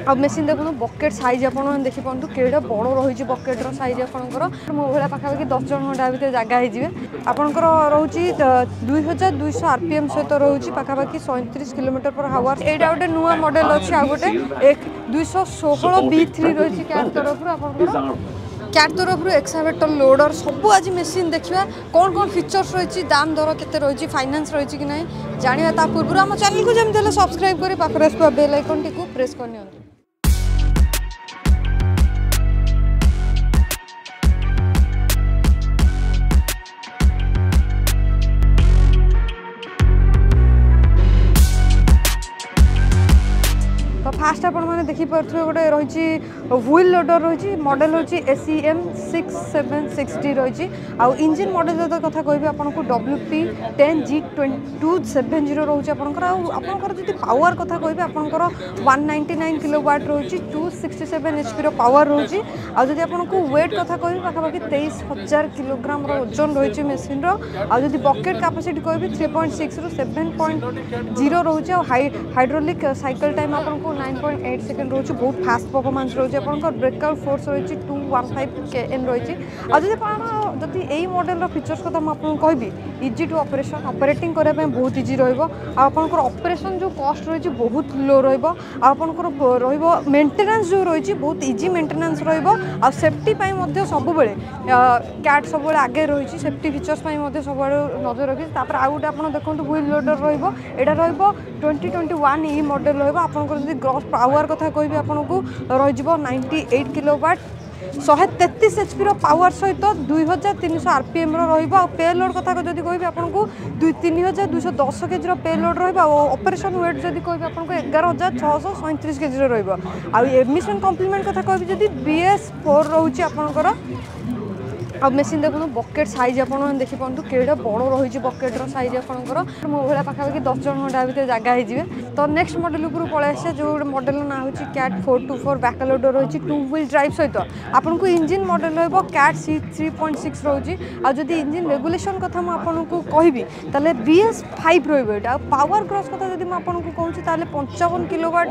आ machine देखो bucket size आप देखिपु केड़े बड़ रही बकेट्र साइज आपंकर मो भाया पाखापाखि 10 जन खंडा भितर जगह हो आपंकर रोचे 2200 आरपीएम सहित रोचे पाखापाखि 37 किलोमीटर पर हावर यहाँ गोटे नुआ मॉडल अच्छी आ गए 216 B3 रही कैट तरफ कैट तरफ एक्सावेटर लोडर सब आज मेसीन देखा कौन कौन फीचर्स रही दाम दर केते रही फाइनेंस रही कि नहीं जाना ता पूर्व आम चैनल को जमी सब्सक्राइब कर पाखे बेल आइकन टी प्रेस करनी। तो फास्ट आपने देखिपे गोटे रही व्हील लोडर रही मॉडल हूँ SEM 6760 रही आउ इंजिन मॉडल जो कथा कह आपको WP10G270 रोचे आपंकर जी पावर कथा कह आपंकर 199 किलोवाट रही 267 HP पावर रही आदि आपको वेट कथा कह पाखापाखि 23,000 किलोग्राम ओजन रही मेसीन आदि बकेट कैपेसिटी कह 3.6 रु 7.0 रोचे हाइड्रोलिक साइकिल टाइम आपको 9.8 सेकेंड रोचे बहुत फास्ट परफॉर्मेंस रोचे आपंकर ब्रेकआउट फोर्स रही 215 kN रही जदि यही मॉडल फीचर्स कथा मुझे कहबी इजी टू ऑपरेशन ऑपरेटिंग करने बहुत इजी रहा ऑपरेशन जो कॉस्ट रही बहुत लो रहा मेंटेनेंस जो रही बहुत इजी मेंटेनेंस रहा सेफ्टी सब कैट सब आगे रही सेफ्टी फीचर्स सब नजर रखी आउ गोटे आप देखो व्हील लोडर रहा 2021 ई मॉडल रहा ग्रॉस पावर कथा कह आपको रही 98 किलोवाट 133 HP पावर सहित 2300 आरपीएम पेलोड कथा जब कह आपको 3210 kg पेलोड ऑपरेशन वेट जब कह आपको 11,637 kg रमिशन कम्प्लीमेंट कथा कह BS4 रोचे आपंकर आ मेसीन देखो बकेट साइज आप देखिपु केड़े बड़ रही बकेट्र साइज आपंकर मो भाया पाखापाखि 10 जन खंडा भितर जगह हो तो नेक्स्ट मॉडल ऊपर पलैसे जो मॉडल ना हूँ कैट 424 बैकलोडर रही 2 व्हील ड्राइव सहित आपको इंजिन मॉडल कैट C3.6 रोचे आदि इंजिन रेगुलेशन कथा मुझे कहबी ताले BS5 रहा पावर क्रॉस कथा जब मुझे कहूँ 55 किलोवाट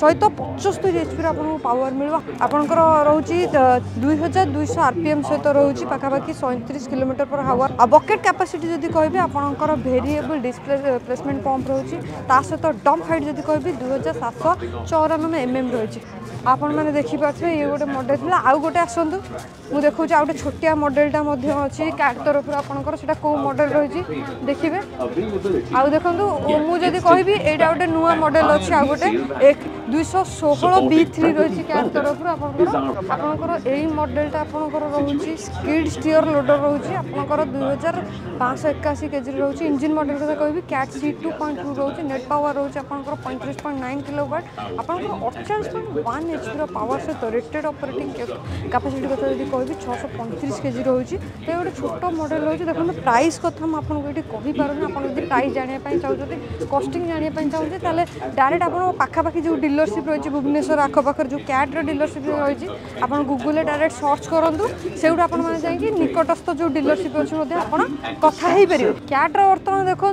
सहित 75 HP आपको पावर मिल आपंकर रोचे 2200 आरपीएम सहित रोचे पाखापाखि 37 किलोमीटर पर हावर आ बकेट कैपेसिटी जब कह आपंकर वेरिएबल डिस्प्ले प्लेसमेंट पंप रही सहित डंप हाइट जब कह 2794 mm रही आपण मैंने देखिपे ये गोटे मॉडल था आउ गोटे आसतु मुझे देखा आ गए छोटिया मॉडलटा अच्छी कैट तरफ आपंकर से कौ मॉडल रही देखिए आउ देखो मुझे कहबी यहाँ गोटे नुआ मॉडल अच्छी आ गए 216 B3 रही कैट तरफ आपंकर यही मॉडलटा आपंकर रही स्किड स्टीयर लोडर रही आपंकर 2581 kg रही इंजिन मॉडल कथा कह कैट C2.2 रही नेट पावर रही आपंकर 35.9 किलोवाट आपंकर 48.1 HP पावर सहित रेटेड ऑपरेटिंग कैपेसिटी कथा जब कह 635 kg रही तो गोटे छोट मॉडल रही देखो प्राइस कथा मुझे कहीपरूनी आप प्राइस जानापी चाहते कस्टिंग जानापी चाहते डायरेक्ट आप पाखापाखि जो डीलरशिप रही भुवनेश्वर आखपाखर जो कैट्र डीलरशिप रही आप गूगल डायरेक्ट सर्च करूँ से जाकि निकटस्थ जो डीलरशिप अच्छे आप कथा कैट्र बर्तमान देखो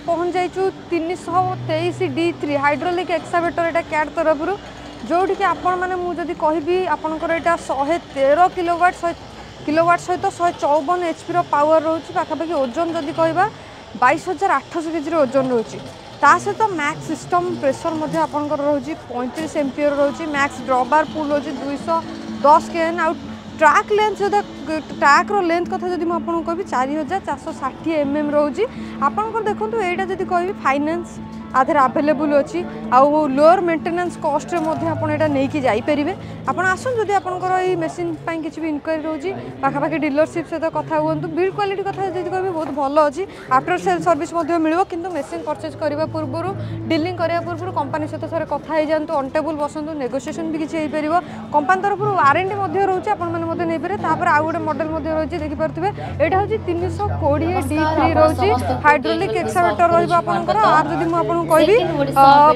पहुँच जाइए 323 D3 हाइड्रोलिक एक्सावेटर यहाँ कैट तरफ जोटि कि आपण मैंने मुझे कहबी आपंकर यहाँ 113 किलोवाट सहित 154 HP पावर रोचे पाखापाखि ओजन जदि कह 22,800 kg ओजन रोचे ता सहित मैक्स सिस्टम प्रेशर आपंकर रही 35 एम्पियर रोचे मैक्स ड्रॉबार पुल रोचे 210 kN आउ ट्रैक लेंथ ट्रैक्र लेंथ कथा जब मुझे कहबी 4460 mm रोचे आपंकर देखो यहाँ जब कह फाइनेंस आधे आवेलेबल अच्छी आउ लोअर मेंटेनेंस कॉस्ट नहीं जापरेंगे आप आसन जब आपंकर ये मेसीन किसी भी इनक्वारी रोचे पाखापाखि डीलरशिप सहित कथा हूँ बिल्ड क्वालिटी कथा जब कह बहुत भल अच्छी आफ्टर सेल सर्विस मिले कि मेसीन परचेज करने पूर्व डीलिंग करने पूर्व कंपनी सहित थे कथा जातु ऑन टेबल बसतु नेगोशिएशन भी किसी हो पार कंपनी तरफ वारंटी रोचे आपने आउ गोटे मॉडल रही देखिपे यहाँ हूँ 320 D3 रोचे हाइड्रोलिक एक्सावेटर रहा जब मुझे आपको कहबी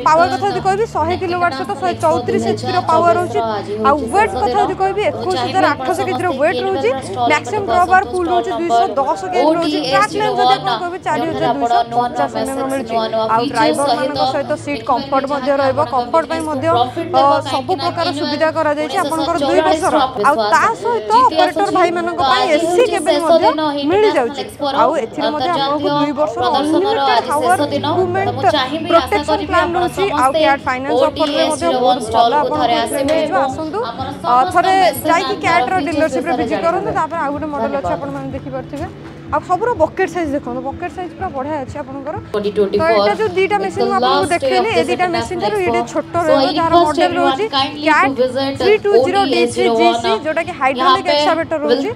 पावर कथा यदि कहबी 100 किलोवाट सहित 134 एचपी रो पावर होची आ वेट कथा यदि कहबी 21800 केजी रो वेट रहउची मैक्सिमम ड्रॉबार पुल रहउची 210 केजी रहउची ट्रैक लेंथ जदि आपको कहबी 4250 एमएम रो मिलची आ ड्राइवर मानक सहित सीट कंफर्ट मध्ये रहइबो कंफर्ट पई मध्ये सब प्रकार सुविधा करा जायछि आपनकर 2 वर्षर आ ता सहित ऑपरेटर भाई मानक पई एसी केबिन मध्ये मिल जाउची आ एथिर मध्ये आपनको 2 वर्ष unlimited power improvement protection plan रहउची आ कैट फाइनेंस ऑफर रे मध्ये बहुत भलो आपन आसंतु थरे जाई कि कैट रो डीलरशिप रे विजिट करन तापर आ गुटे मॉडल अछि आपन माने देखि परथिबे अब सबरो बकेट साइज देखो बकेट साइज पूरा बढ़िया अछि आपनकर तो एटा जो दीटा मशीन आपन देखैले ए दीटा मशीन थारो एडे छोटो रहबो जार मॉडल रहउची कैट 320D3GC जोटा कि हाइड्रोलिक एक्सकावेटर रहउची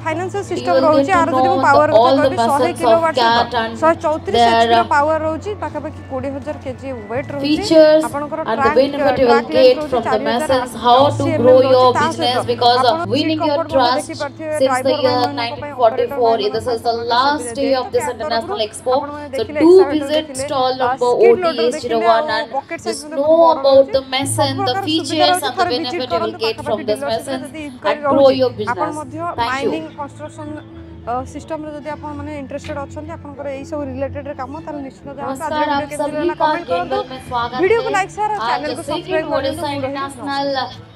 फाइनेंस सिस्टम रहउची आरो जदि पावर कथा 100 किलोवाट 134 एचपी रो पावर रहउची पाखा पाखी 20000 केजी वेट रहउची आपनकर track will get from the message how to grow your business because of winning your trust since the year 1944. This is the last day of this international expo, so do visit stall number ODS01 and just know about the machine, the features and the benefit you will get from this machine and grow your business. Thank you. System रे जदि आपन माने interested अछन आपनकर एई सब related रे काम ताल निश्चित वीडियो केमति लागला कमेंट करନ୍ତୁ वीडियो को लाइक शेयर और चैनल को सब्सक्राइब करନ୍ତୁ।